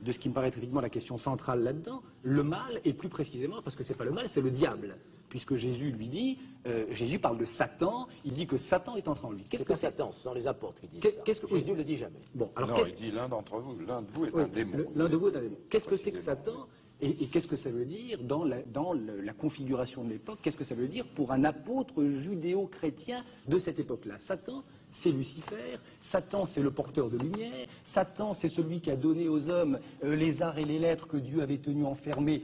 de ce qui me paraît effectivement la question centrale là-dedans, le mal, et plus précisément, parce que c'est pas le mal, c'est le diable. Puisque Jésus lui dit, Jésus parle de Satan, il dit que Satan est entré en lui. Qu'est-ce que Satan? Ce sont les apôtres qui disent ça. Jésus ne le dit jamais. Bon, alors non, il dit l'un d'entre vous, l'un de vous est un démon. L'un de vous est un démon. Qu'est-ce que c'est que Satan et qu'est-ce que ça veut dire dans la configuration de l'époque? Qu'est-ce que ça veut dire pour un apôtre judéo-chrétien de cette époque-là? Satan, c'est Lucifer, Satan c'est le porteur de lumière, Satan c'est celui qui a donné aux hommes les arts et les lettres que Dieu avait tenus enfermés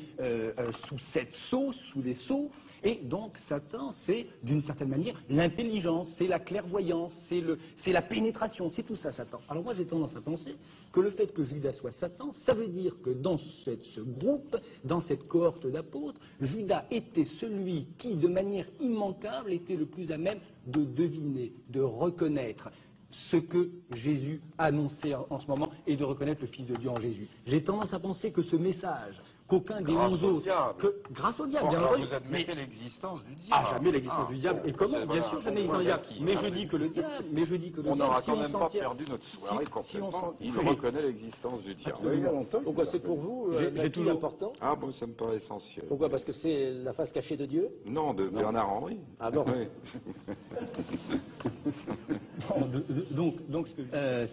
sous 7 sceaux, sous des sceaux, et donc Satan c'est d'une certaine manière l'intelligence, c'est la clairvoyance, c'est la pénétration, c'est tout ça Satan. Alors moi j'ai tendance à penser que le fait que Judas soit Satan, ça veut dire que dans ce groupe, dans cette cohorte d'apôtres, Judas était celui qui de manière immanquable était le plus à même de deviner, de reconnaître ce que Jésus annonçait en ce moment et de reconnaître le Fils de Dieu en Jésus. J'ai tendance à penser que ce message, qu'aucun des 11 autres... Grâce au diable, Bon, bien alors entendu. vous admettez l'existence du diable. Ah, jamais l'existence du diable. Et comment? Bien sûr, jamais l'existence du diable. Mais je dis que le diable, On n'aura quand même pas perdu notre soirée complètement. Il reconnaît l'existence du diable. Pourquoi c'est pour vous toujours important? Ah bon, ça me paraît essentiel. Pourquoi? Parce que c'est la face cachée de Dieu? Non, de Bernard-Henri. Ah bon? Oui. Donc,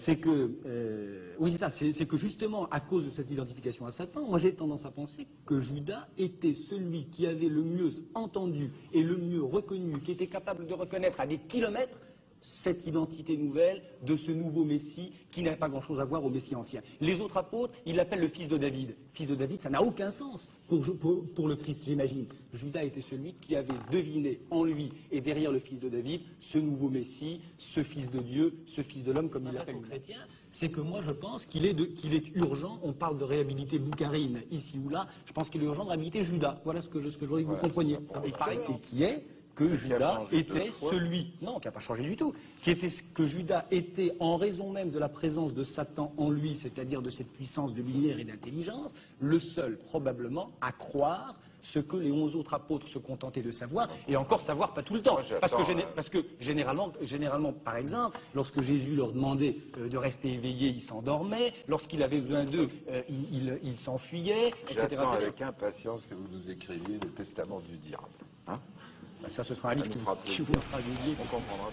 c'est que, oui, c'est ça, c'est que justement, à cause de cette identification à Satan, moi j'ai tendance à penser que Judas était celui qui avait le mieux entendu et le mieux reconnu, qui était capable de reconnaître à des kilomètres cette identité nouvelle de ce nouveau Messie qui n'avait pas grand-chose à voir au Messie ancien. Les autres apôtres, ils l'appellent le fils de David. Fils de David, ça n'a aucun sens pour le Christ, j'imagine. Judas était celui qui avait deviné en lui et derrière le fils de David ce nouveau Messie, ce fils de Dieu, ce fils de l'homme, comme il l'appelle aux chrétiens. C'est que moi je pense qu'il est urgent, on parle de réhabiliter Boukharine ici ou là, je pense qu'il est urgent de réhabiliter Judas. Voilà ce que je voudrais que vous compreniez. Et qui est que Judas était celui, non, qui n'a pas changé du tout, que Judas était, en raison même de la présence de Satan en lui, c'est-à-dire de cette puissance de lumière et d'intelligence, le seul probablement à croire ce que les 11 autres apôtres se contentaient de savoir, et encore savoir pas tout le temps. Parce que généralement, par exemple, lorsque Jésus leur demandait de rester éveillés, ils s'endormaient, lorsqu'il avait besoin d'eux, ils s'enfuyaient, etc. J'attends avec impatience que vous nous écriviez le testament du diable. Hein? Ça, ce sera un livre qui vous sera dédié. On comprendra.